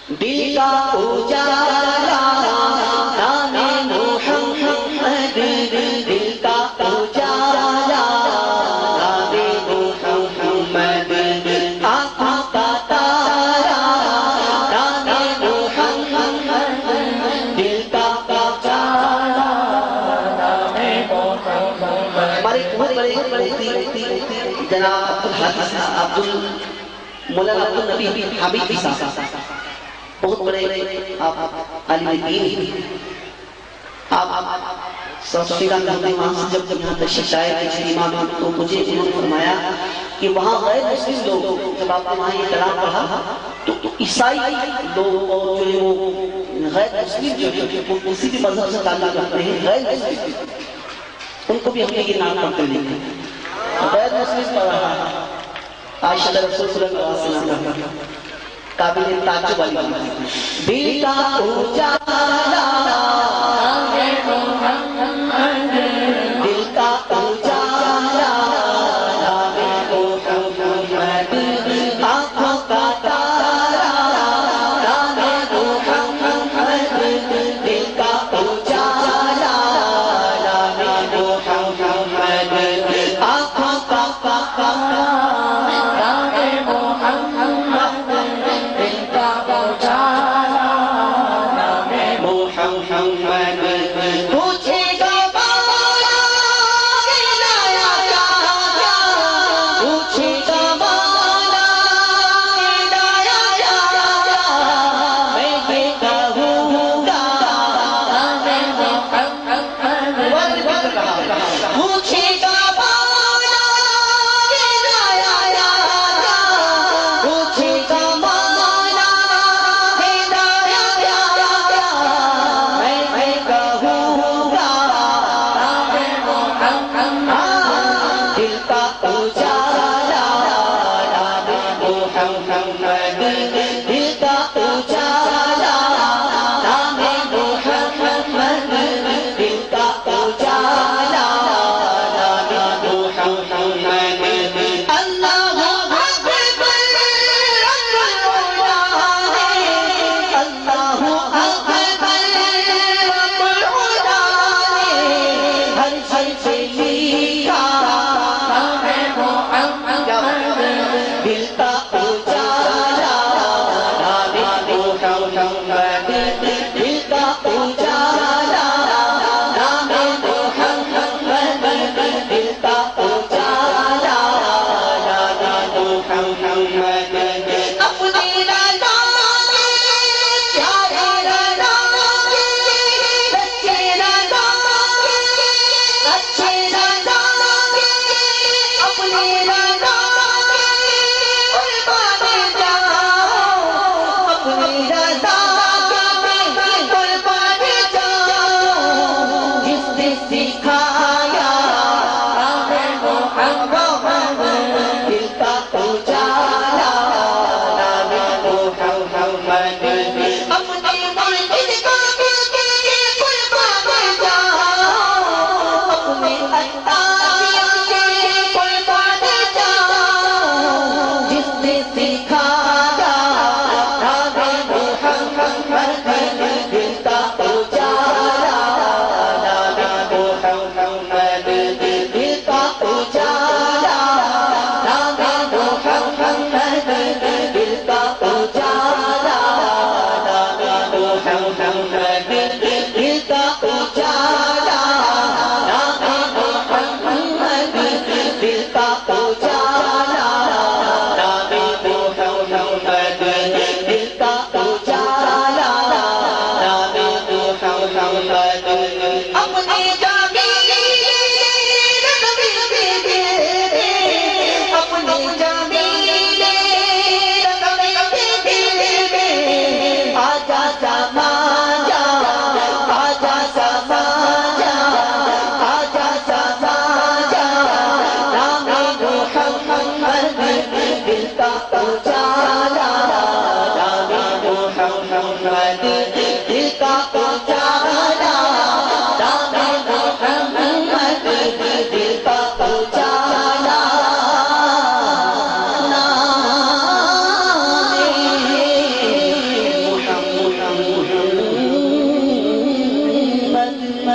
دل کا اجالا نام محمد، دل کا اجالا نام محمد، آنکھوں کا تارا نام محمد، دل کا اجالا نام محمد۔ ہمارے بڑے جناب مولانا عبدالنبی حبیبی صاحب بہت بڑے عالم دین، آپ سوچیگا کرتے وہاں سے جب یہاں تشریف لائے اجتماع میں تو مجھے انہوں نے فرمایا کہ وہاں غیر مسلم لوگ جب آپ نے وہاں یہ کلام پڑھا تو عیسائی لوگ اور جو وہ غیر مسلم جو وہ کسی بھی مذہب سے تعلق رکھتے ہیں غیر مسلم ان کو بھی ہم نے یہ نام پڑھ کر لکھا غیر مسلم پڑھا عائشہ رسول صلی اللہ علیہ وسلم قابل تعجب والی بات دل کا اجالا دل کا اجالا نام محمد، آنکھوں کا تارا نام محمد، دل کا اجالا نام محمد، آنکھوں کا تارا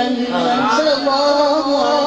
محمد صلی اللہ